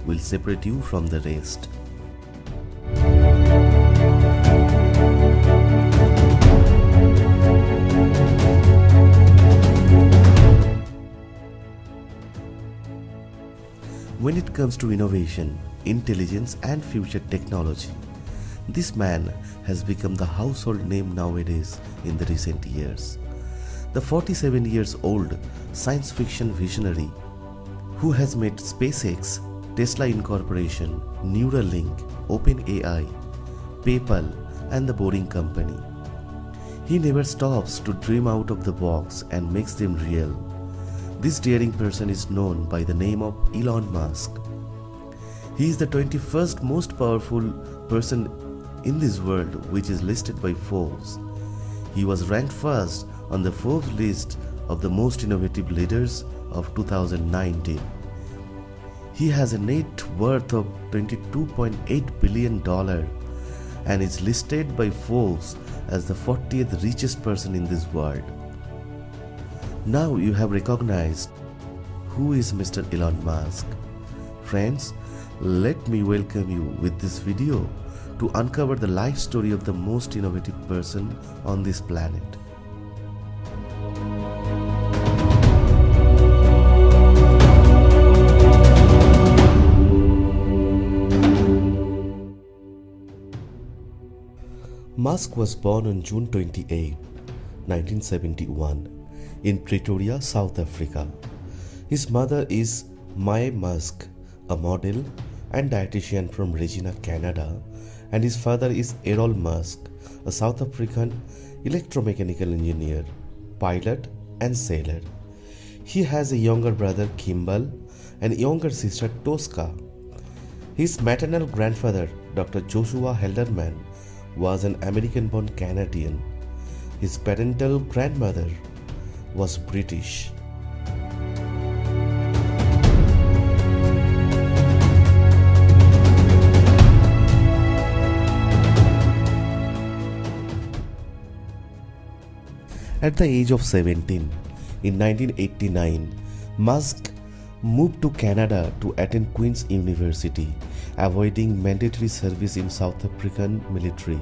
will separate you from the rest. When it comes to innovation, intelligence and future technology, this man has become the household name nowadays in the recent years. The 47 years old science fiction visionary who has made SpaceX, Tesla Incorporation, Neuralink, OpenAI, PayPal and the Boring Company. He never stops to dream out of the box and makes them real. This daring person is known by the name of Elon Musk. He is the 21st most powerful person in this world, which is listed by Forbes. He was ranked first on the Forbes list of the most innovative leaders of 2019. He has a net worth of $22.8 billion and is listed by Forbes as the 40th richest person in this world. Now you have recognized who is Mr. Elon Musk. Friends, let me welcome you with this video to uncover the life story of the most innovative person on this planet. Musk was born on June 28, 1971. In Pretoria, South Africa. His mother is Mae Musk, a model and dietitian from Regina, Canada, and his father is Errol Musk, a South African electromechanical engineer, pilot and sailor. He has a younger brother Kimball and younger sister Tosca. His maternal grandfather, Dr. Joshua Helderman, was an American-born Canadian. His parental grandmother was British. At the age of 17, in 1989, Musk moved to Canada to attend Queen's University, avoiding mandatory service in South African military.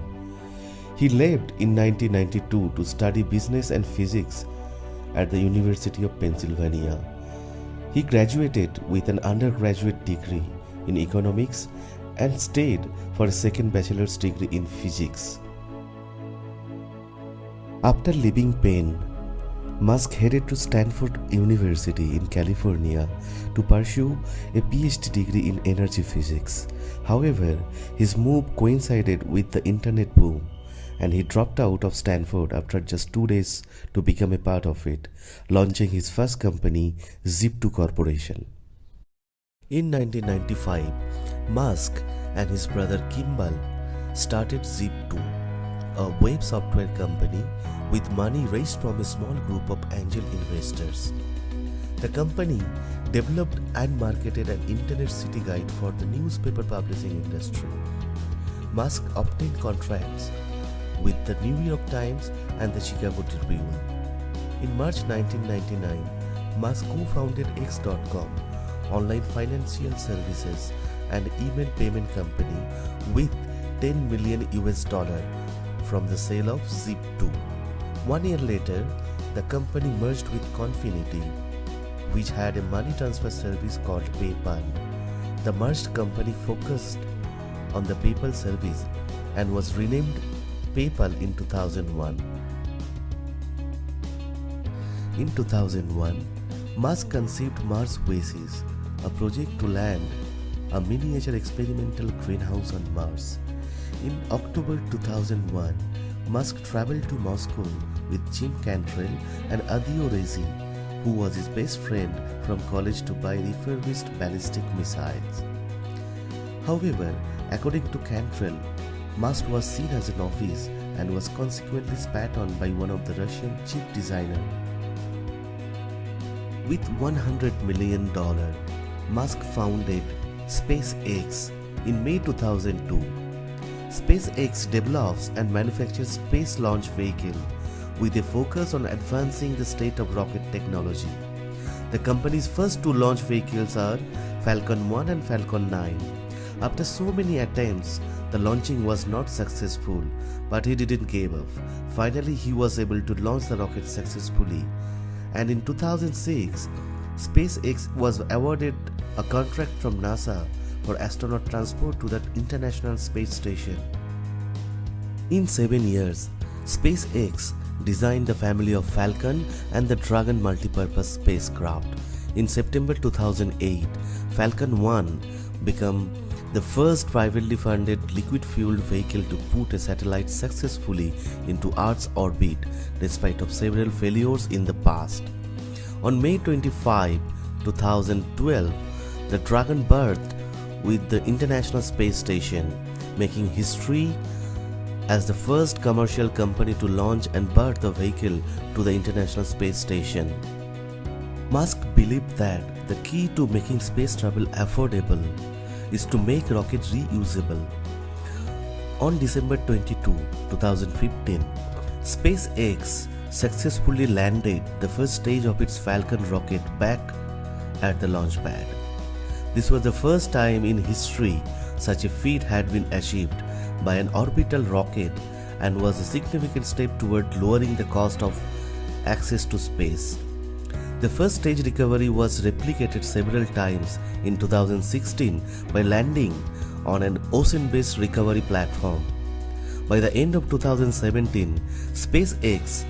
He left in 1992 to study business and physics at the University of Pennsylvania. He graduated with an undergraduate degree in economics and stayed for a second bachelor's degree in physics. After leaving Penn, Musk headed to Stanford University in California to pursue a PhD degree in energy physics. However, his move coincided with the internet boom, and he dropped out of Stanford after just 2 days to become a part of it, launching his first company, Zip2 Corporation. In 1995, Musk and his brother Kimball started Zip2, a web software company with money raised from a small group of angel investors. The company developed and marketed an internet city guide for the newspaper publishing industry. Musk obtained contracts with the New York Times and the Chicago Tribune. In March 1999, Musk co-founded X.com, online financial services and email payment company with $10 million from the sale of Zip2. 1 year later, the company merged with Confinity, which had a money transfer service called PayPal. The merged company focused on the PayPal service and was renamed PayPal in 2001. In 2001, Musk conceived Mars Oasis, a project to land a miniature experimental greenhouse on Mars. In October 2001, Musk traveled to Moscow with Jim Cantrell and Adio Rezi, who was his best friend from college, to buy refurbished ballistic missiles. However, according to Cantrell, Musk was seen as an novice and was consequently spat on by one of the Russian chip designers. With $100 million, Musk founded SpaceX in May 2002. SpaceX develops and manufactures space launch vehicles with a focus on advancing the state of rocket technology. The company's first two launch vehicles are Falcon 1 and Falcon 9. After so many attempts, the launching was not successful, but he didn't give up. Finally, he was able to launch the rocket successfully. And in 2006, SpaceX was awarded a contract from NASA for astronaut transport to the International Space Station. In 7 years, SpaceX designed the family of Falcon and the Dragon multipurpose spacecraft. In September 2008, Falcon 1 became the first privately funded liquid-fueled vehicle to put a satellite successfully into Earth's orbit despite of several failures in the past. On May 25, 2012, the Dragon berthed with the International Space Station, making history as the first commercial company to launch and berth a vehicle to the International Space Station. Musk believed that the key to making space travel affordable is to make rockets reusable. On December 22, 2015, SpaceX successfully landed the first stage of its Falcon rocket back at the launch pad. This was the first time in history such a feat had been achieved by an orbital rocket and was a significant step toward lowering the cost of access to space. The first stage recovery was replicated several times in 2016 by landing on an ocean-based recovery platform. By the end of 2017, SpaceX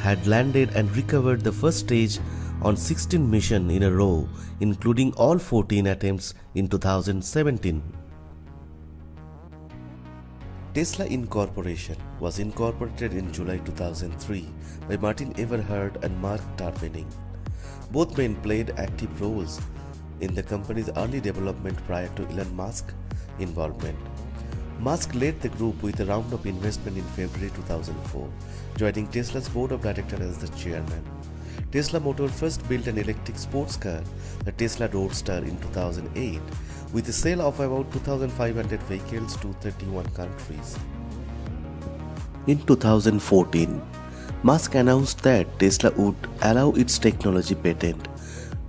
had landed and recovered the first stage on 16 missions in a row, including all 14 attempts in 2017. Tesla Incorporation was incorporated in July 2003 by Martin Everhard and Mark Tarpenning. Both men played active roles in the company's early development prior to Elon Musk's involvement. Musk led the group with a round of investment in February 2004, joining Tesla's board of directors as the chairman. Tesla Motor first built an electric sports car, the Tesla Roadster, in 2008, with a sale of about 2,500 vehicles to 31 countries. In 2014, Musk announced that Tesla would allow its technology patent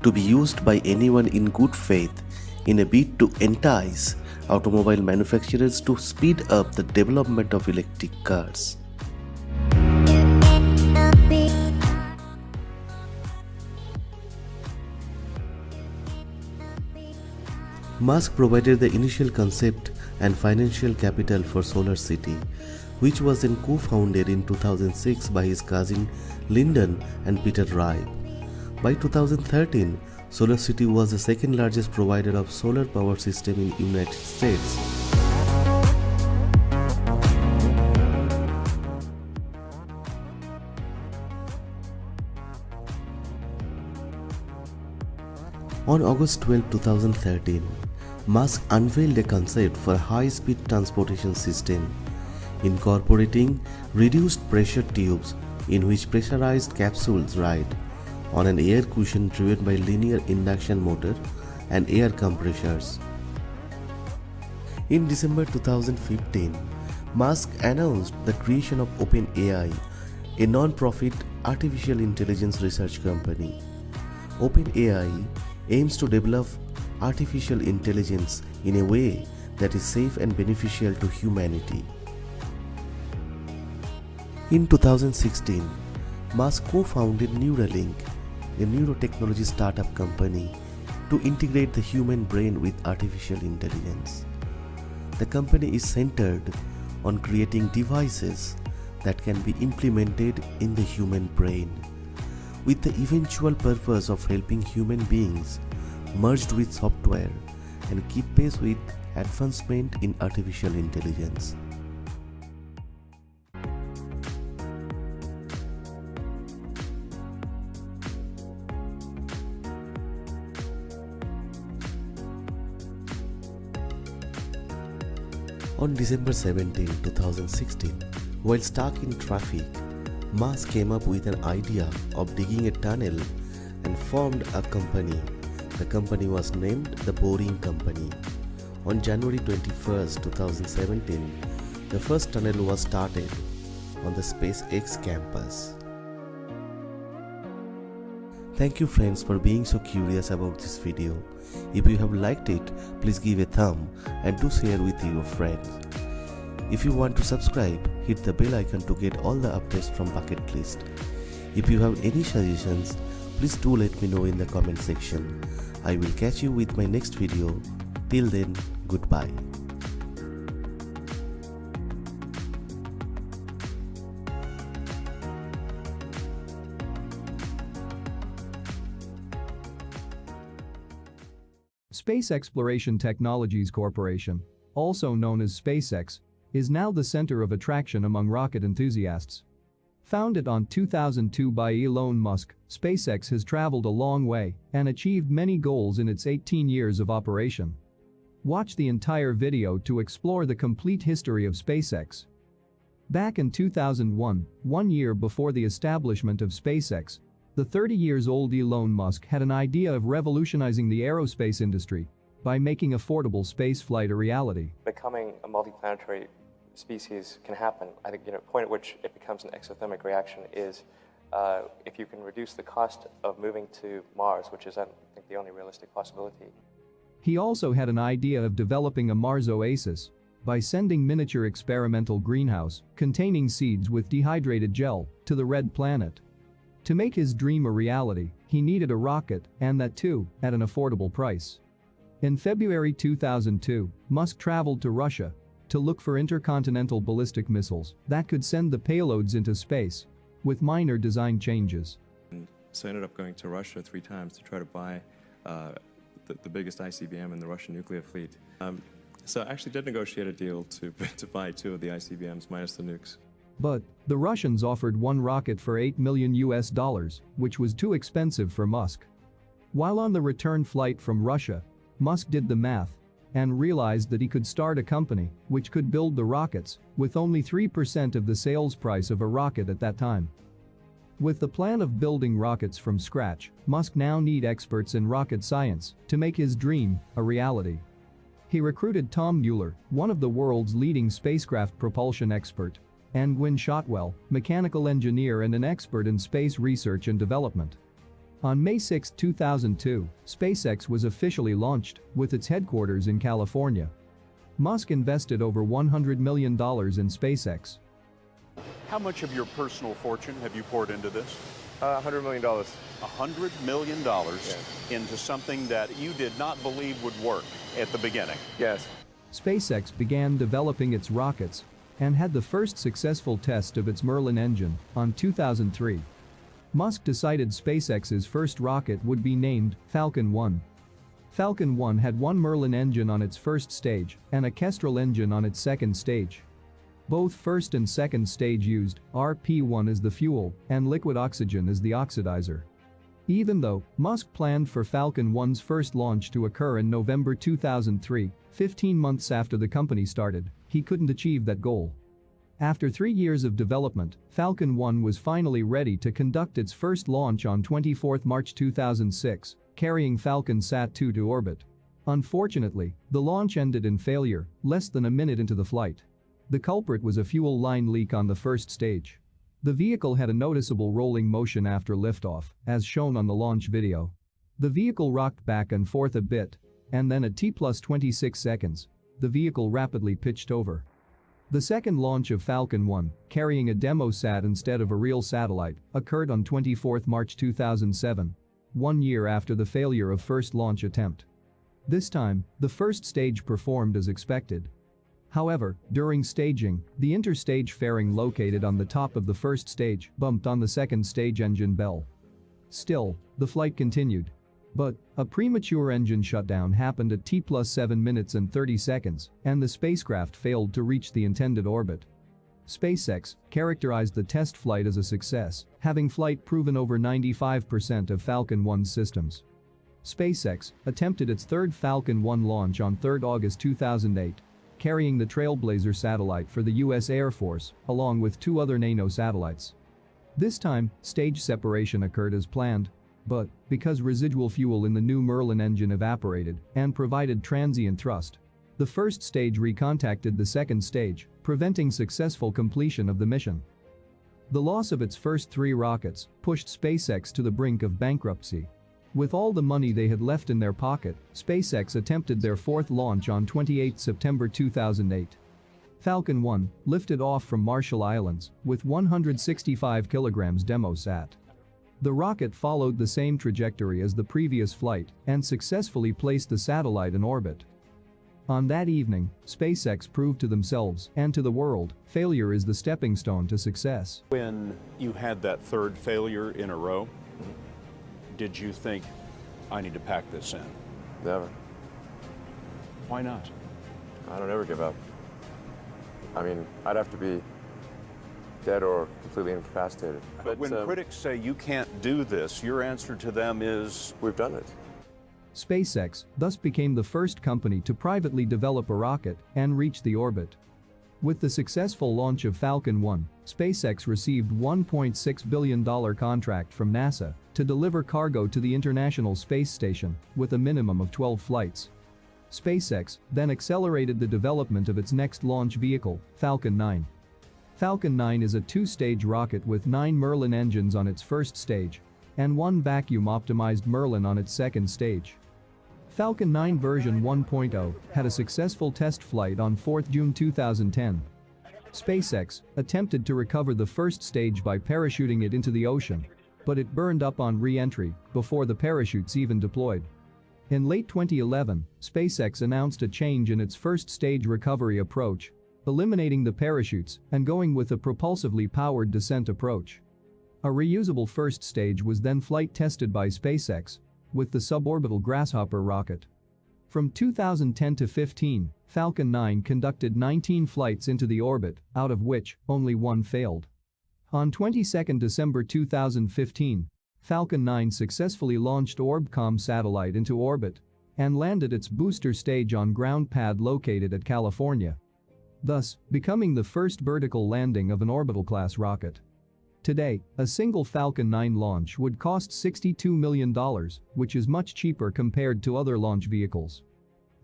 to be used by anyone in good faith in a bid to entice automobile manufacturers to speed up the development of electric cars. Musk provided the initial concept and financial capital for SolarCity, which was then co-founded in 2006 by his cousin Lyndon and Peter Rive. By 2013, SolarCity was the second largest provider of solar power system in the United States. On August 12, 2013, Musk unveiled a concept for a high-speed transportation system, incorporating reduced pressure tubes in which pressurized capsules ride on an air cushion driven by linear induction motor and air compressors. In December 2015, Musk announced the creation of OpenAI, a non-profit artificial intelligence research company. OpenAI aims to develop artificial intelligence in a way that is safe and beneficial to humanity. In 2016, Musk co-founded Neuralink, a neurotechnology startup company, to integrate the human brain with artificial intelligence. The company is centered on creating devices that can be implemented in the human brain, with the eventual purpose of helping human beings merged with software and keep pace with advancement in artificial intelligence. On December 17, 2016, while stuck in traffic, Musk came up with an idea of digging a tunnel and formed a company. The company was named The Boring Company. On January 21, 2017, the first tunnel was started on the SpaceX campus. Thank you friends for being so curious about this video. If you have liked it, please give a thumb and do share with your friends. If you want to subscribe, hit the bell icon to get all the updates from Bucket List. If you have any suggestions, please do let me know in the comment section. I will catch you with my next video. Till then, goodbye. Space Exploration Technologies Corporation, also known as SpaceX, is now the center of attraction among rocket enthusiasts. Founded on 2002 by Elon Musk, SpaceX has traveled a long way and achieved many goals in its 18 years of operation. Watch the entire video to explore the complete history of SpaceX. Back in 2001, 1 year before the establishment of SpaceX, the 30-year-old Elon Musk had an idea of revolutionizing the aerospace industry by making affordable spaceflight a reality. Becoming a multiplanetary species can happen. I think, the point at which it becomes an exothermic reaction is if you can reduce the cost of moving to Mars, which is, I think, the only realistic possibility. He also had an idea of developing a Mars oasis by sending miniature experimental greenhouse containing seeds with dehydrated gel to the red planet. To make his dream a reality, he needed a rocket, and that too, at an affordable price. In February 2002, Musk traveled to Russia to look for intercontinental ballistic missiles that could send the payloads into space, with minor design changes. So I ended up going to Russia 3 times to try to buy the biggest ICBM in the Russian nuclear fleet. So I actually did negotiate a deal to buy 2 of the ICBMs minus the nukes. But the Russians offered one rocket for $8 million, which was too expensive for Musk. While on the return flight from Russia, Musk did the math and realized that he could start a company which could build the rockets with only 3% of the sales price of a rocket at that time. With the plan of building rockets from scratch, Musk now needs experts in rocket science to make his dream a reality. He recruited Tom Mueller, one of the world's leading spacecraft propulsion expert, and Gwynne Shotwell, mechanical engineer and an expert in space research and development. On May 6, 2002, SpaceX was officially launched, with its headquarters in California. Musk invested over $100 million in SpaceX. How much of your personal fortune have you poured into this? $100 million. $100 million into something that you did not believe would work at the beginning. Yes. SpaceX began developing its rockets and had the first successful test of its Merlin engine on 2003. Musk decided SpaceX's first rocket would be named Falcon 1. Falcon 1 had one Merlin engine on its first stage and a Kestrel engine on its second stage. Both first and second stage used RP-1 as the fuel and liquid oxygen as the oxidizer. Even though Musk planned for Falcon 1's first launch to occur in November 2003, 15 months after the company started, he couldn't achieve that goal. After 3 years of development, Falcon 1 was finally ready to conduct its first launch on 24 March 2006, carrying Falcon Sat-2 to orbit. Unfortunately, the launch ended in failure less than a minute into the flight. The culprit was a fuel line leak on the first stage. The vehicle had a noticeable rolling motion after liftoff, as shown on the launch video. The vehicle rocked back and forth a bit, and then at T+26 seconds, the vehicle rapidly pitched over. The second launch of Falcon 1, carrying a demo sat instead of a real satellite, occurred on 24 March 2007, 1 year after the failure of first launch attempt. This time, the first stage performed as expected. However, during staging, the interstage fairing located on the top of the first stage bumped on the second stage engine bell. Still, the flight continued. But a premature engine shutdown happened at T+7 minutes and 30 seconds, and the spacecraft failed to reach the intended orbit. SpaceX characterized the test flight as a success, having flight proven over 95% of Falcon 1's systems. SpaceX attempted its third Falcon 1 launch on 3 August 2008, carrying the Trailblazer satellite for the US Air Force, along with 2 other nano satellites. This time, stage separation occurred as planned, but because residual fuel in the new Merlin engine evaporated and provided transient thrust, the first stage recontacted the second stage, preventing successful completion of the mission. The loss of its first 3 rockets pushed SpaceX to the brink of bankruptcy. With all the money they had left in their pocket, SpaceX attempted their 4th launch on 28 September 2008. Falcon 1 lifted off from Marshall Islands with 165 kilograms demosat. The rocket followed the same trajectory as the previous flight and successfully placed the satellite in orbit. On that evening, SpaceX proved to themselves and to the world, failure is the stepping stone to success. When you had that 3rd failure in a row, did you think, I need to pack this in? Never. Why not? I don't ever give up. I mean, I'd have to be dead or completely incapacitated. But when critics say you can't do this, your answer to them is, we've done it. SpaceX thus became the first company to privately develop a rocket and reach the orbit. With the successful launch of Falcon 1, SpaceX received $1.6 billion contract from NASA to deliver cargo to the International Space Station with a minimum of 12 flights. SpaceX then accelerated the development of its next launch vehicle, Falcon 9. Falcon 9 is a 2-stage rocket with 9 Merlin engines on its first stage and 1 vacuum-optimized Merlin on its second stage. Falcon 9 version 1.0 had a successful test flight on 4 June 2010. SpaceX attempted to recover the first stage by parachuting it into the ocean, but it burned up on re-entry before the parachutes even deployed. In late 2011, SpaceX announced a change in its first stage recovery approach, eliminating the parachutes and going with a propulsively powered descent approach. A reusable first stage was then flight tested by SpaceX with the suborbital Grasshopper rocket. From 2010 to 15, Falcon 9 conducted 19 flights into the orbit, out of which only 1 failed. On 22 December 2015, Falcon 9 successfully launched Orbcomm satellite into orbit and landed its booster stage on ground pad located at California, thus becoming the first vertical landing of an orbital-class rocket. Today, a single Falcon 9 launch would cost $62 million, which is much cheaper compared to other launch vehicles.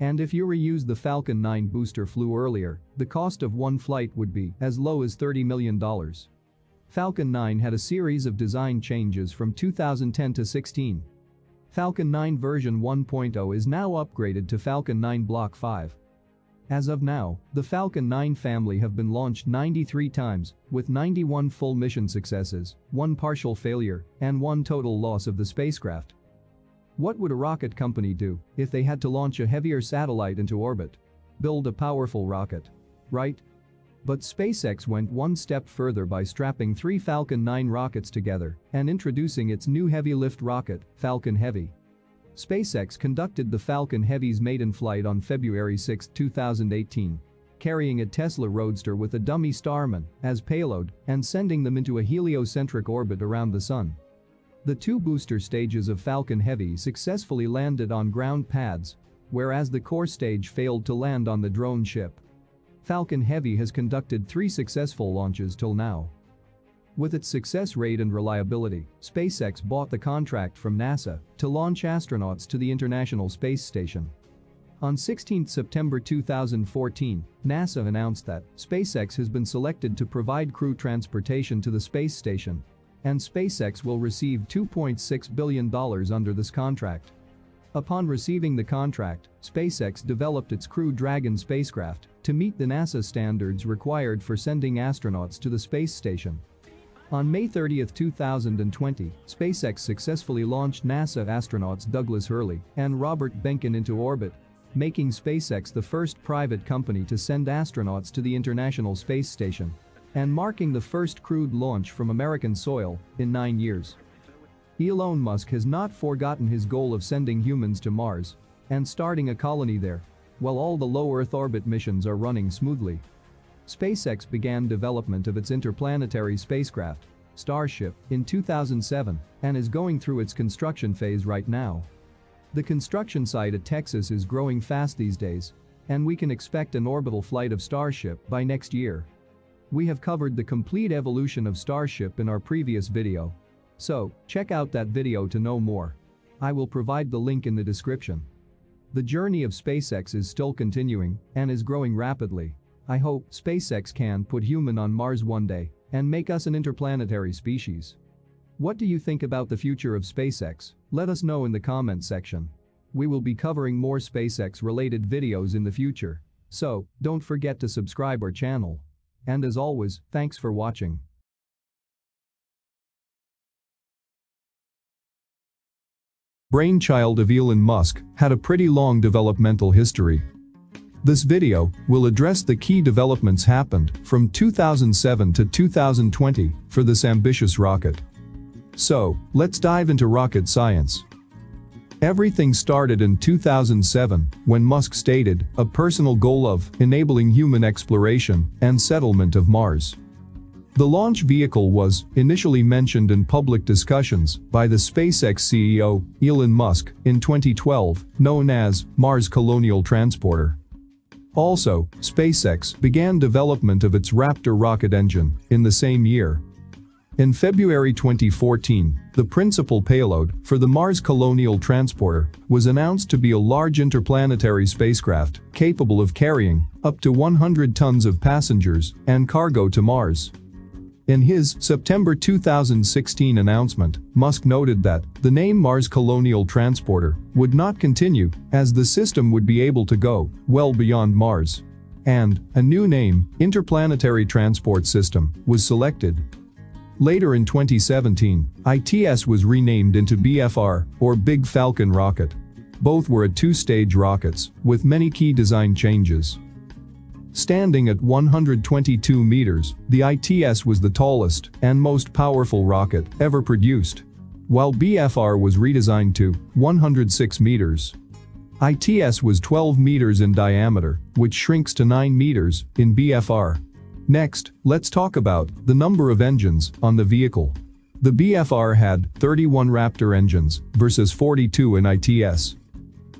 And if you reuse the Falcon 9 booster flew earlier, the cost of 1 flight would be as low as $30 million. Falcon 9 had a series of design changes from 2010 to 16. Falcon 9 version 1.0 is now upgraded to Falcon 9 Block 5. As of now, the Falcon 9 family have been launched 93 times, with 91 full mission successes, 1 partial failure, and 1 total loss of the spacecraft. What would a rocket company do if they had to launch a heavier satellite into orbit? Build a powerful rocket, right? But SpaceX went 1 step further by strapping 3 Falcon 9 rockets together and introducing its new heavy-lift rocket, Falcon Heavy. SpaceX conducted the Falcon Heavy's maiden flight on February 6, 2018, carrying a Tesla Roadster with a dummy Starman as payload and sending them into a heliocentric orbit around the Sun. The 2 booster stages of Falcon Heavy successfully landed on ground pads, whereas the core stage failed to land on the drone ship. Falcon Heavy has conducted 3 successful launches till now. With its success rate and reliability, SpaceX bought the contract from NASA to launch astronauts to the International Space Station. On 16 September 2014, NASA announced that SpaceX has been selected to provide crew transportation to the space station, and SpaceX will receive $2.6 billion under this contract. Upon receiving the contract, SpaceX developed its Crew Dragon spacecraft to meet the NASA standards required for sending astronauts to the space station. On May 30, 2020, SpaceX successfully launched NASA astronauts Douglas Hurley and Robert Behnken into orbit, making SpaceX the first private company to send astronauts to the International Space Station and marking the first crewed launch from American soil in 9 years. Elon Musk has not forgotten his goal of sending humans to Mars and starting a colony there, while all the low Earth orbit missions are running smoothly. SpaceX began development of its interplanetary spacecraft, Starship, in 2007 and is going through its construction phase right now. The construction site at Texas is growing fast these days, and we can expect an orbital flight of Starship by next year. We have covered the complete evolution of Starship in our previous video, so check out that video to know more. I will provide the link in the description. The journey of SpaceX is still continuing and is growing rapidly. I hope SpaceX can put human on Mars one day and make us an interplanetary species. What do you think about the future of SpaceX? Let us know in the comment section. We will be covering more SpaceX related videos in the future. So, don't forget to subscribe our channel. And as always, thanks for watching. Brainchild of Elon Musk had a pretty long developmental history. This video will address the key developments happened from 2007 to 2020 for this ambitious rocket. So, let's dive into rocket science. Everything started in 2007 when Musk stated a personal goal of enabling human exploration and settlement of Mars. The launch vehicle was initially mentioned in public discussions by the SpaceX CEO, Elon Musk, in 2012, known as Mars Colonial Transporter. Also, SpaceX began development of its Raptor rocket engine in the same year. In February 2014, the principal payload for the Mars Colonial Transporter was announced to be a large interplanetary spacecraft capable of carrying up to 100 tons of passengers and cargo to Mars. In his September 2016 announcement, Musk noted that the name Mars Colonial Transporter would not continue as the system would be able to go well beyond Mars. And a new name, Interplanetary Transport System, was selected. Later in 2017, ITS was renamed into BFR, or Big Falcon rocket. Both were two-stage rockets, with many key design changes. Standing at 122 meters, the ITS was the tallest and most powerful rocket ever produced, while BFR was redesigned to 106 meters. ITS was 12 meters in diameter, which shrinks to 9 meters in BFR. Next, let's talk about the number of engines on the vehicle. The BFR had 31 Raptor engines versus 42 in ITS.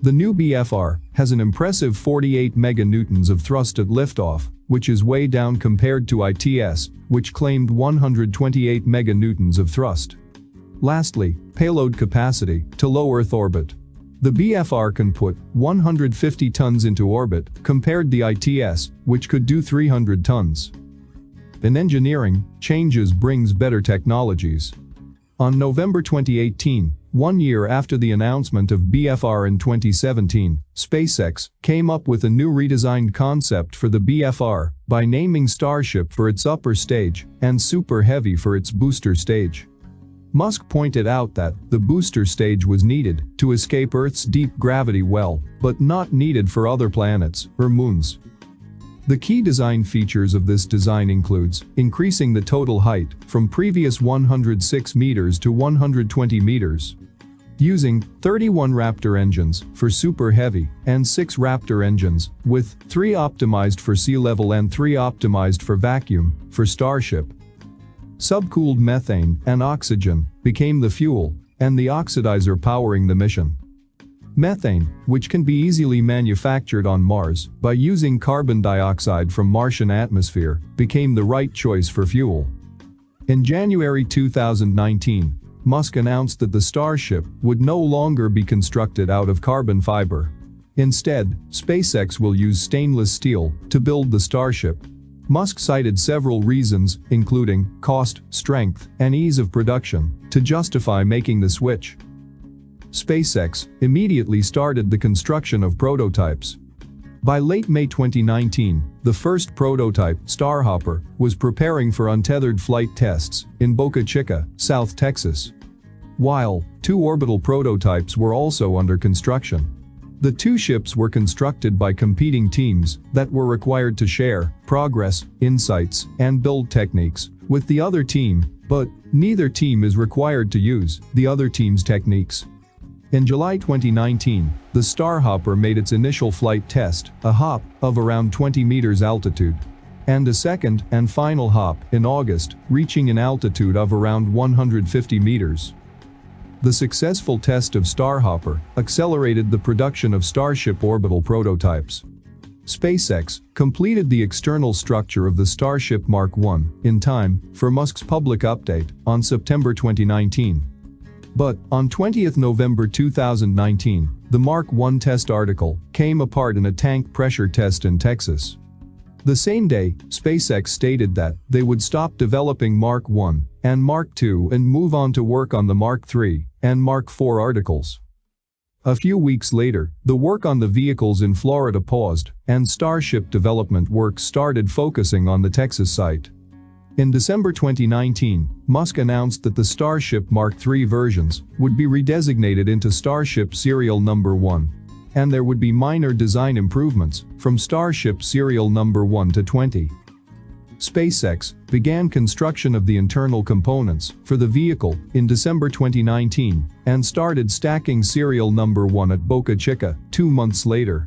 The new BFR has an impressive 48 meganewtons of thrust at liftoff, which is way down compared to ITS, which claimed 128 meganewtons of thrust. Lastly, payload capacity to low Earth orbit. The BFR can put 150 tons into orbit compared to the ITS, which could do 300 tons. In engineering, changes brings better technologies. On November 2018, 1 year after the announcement of BFR in 2017, SpaceX came up with a new redesigned concept for the BFR by naming Starship for its upper stage and Super Heavy for its booster stage. Musk pointed out that the booster stage was needed to escape Earth's deep gravity well, but not needed for other planets or moons. The key design features of this design includes increasing the total height from previous 106 meters to 120 meters. Using 31 Raptor engines for Super Heavy and 6 Raptor engines, with 3 optimized for sea level and 3 optimized for vacuum, for Starship. Subcooled methane and oxygen became the fuel and the oxidizer powering the mission. Methane, which can be easily manufactured on Mars by using carbon dioxide from Martian atmosphere, became the right choice for fuel. In January 2019, Musk announced that the Starship would no longer be constructed out of carbon fiber. Instead, SpaceX will use stainless steel to build the Starship. Musk cited several reasons, including cost, strength, and ease of production, to justify making the switch. SpaceX immediately started the construction of prototypes. By late May 2019, the first prototype, Starhopper, was preparing for untethered flight tests in Boca Chica, South Texas. While 2 orbital prototypes were also under construction. The 2 ships were constructed by competing teams that were required to share progress, insights, and build techniques with the other team, but neither team is required to use the other team's techniques. In July 2019, the Starhopper made its initial flight test, a hop of around 20 meters altitude, and a second and final hop in August, reaching an altitude of around 150 meters. The successful test of Starhopper accelerated the production of Starship orbital prototypes. SpaceX completed the external structure of the Starship Mark I in time for Musk's public update on September 2019. But on 20th November 2019, the Mark I test article came apart in a tank pressure test in Texas. The same day, SpaceX stated that they would stop developing Mark 1 and Mark 2 and move on to work on the Mark 3 and Mark 4 articles. A few weeks later, the work on the vehicles in Florida paused, and Starship development work started focusing on the Texas site. In December 2019, Musk announced that the Starship Mark III versions would be redesignated into Starship Serial Number 1, and there would be minor design improvements from Starship Serial Number 1 to 20. SpaceX began construction of the internal components for the vehicle in December 2019 and started stacking Serial Number 1 at Boca Chica 2 months later.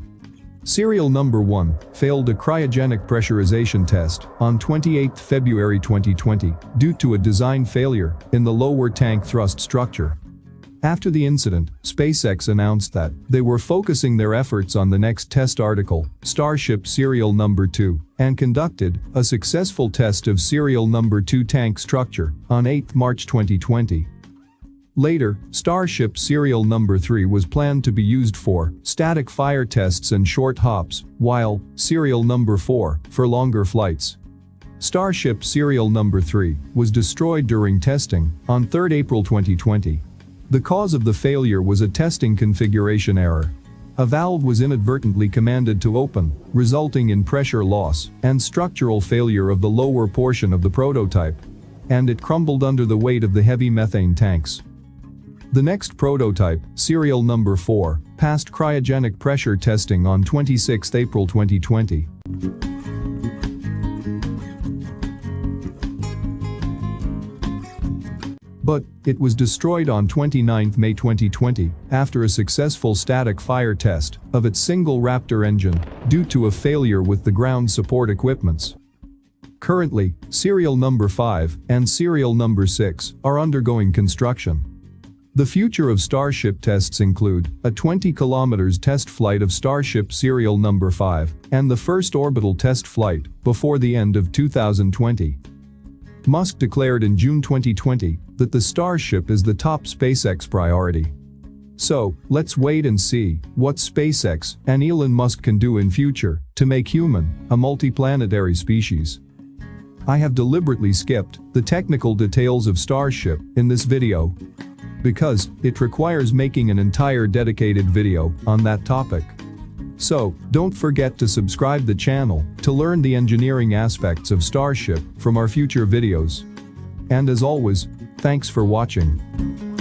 Serial Number 1 failed a cryogenic pressurization test on 28 February 2020 due to a design failure in the lower tank thrust structure. After the incident, SpaceX announced that they were focusing their efforts on the next test article, Starship Serial Number 2, and conducted a successful test of Serial Number 2 tank structure on 8 March 2020. Later, Starship Serial Number 3 was planned to be used for static fire tests and short hops, while Serial Number 4 for longer flights. Starship Serial Number 3 was destroyed during testing on 3 April 2020. The cause of the failure was a testing configuration error. A valve was inadvertently commanded to open, resulting in pressure loss and structural failure of the lower portion of the prototype, and it crumbled under the weight of the heavy methane tanks. The next prototype, Serial Number 4, passed cryogenic pressure testing on 26 April 2020. But it was destroyed on 29 May 2020 after a successful static fire test of its single Raptor engine due to a failure with the ground support equipments. Currently, Serial Number 5 and Serial Number 6 are undergoing construction. The future of Starship tests include a 20 km test flight of Starship Serial Number 5 and the first orbital test flight before the end of 2020. Musk declared in June 2020 that the Starship is the top SpaceX priority. So, let's wait and see what SpaceX and Elon Musk can do in future to make human a multiplanetary species. I have deliberately skipped the technical details of Starship in this video because it requires making an entire dedicated video on that topic. So, don't forget to subscribe the channel to learn the engineering aspects of Starship from our future videos. And as always, thanks for watching.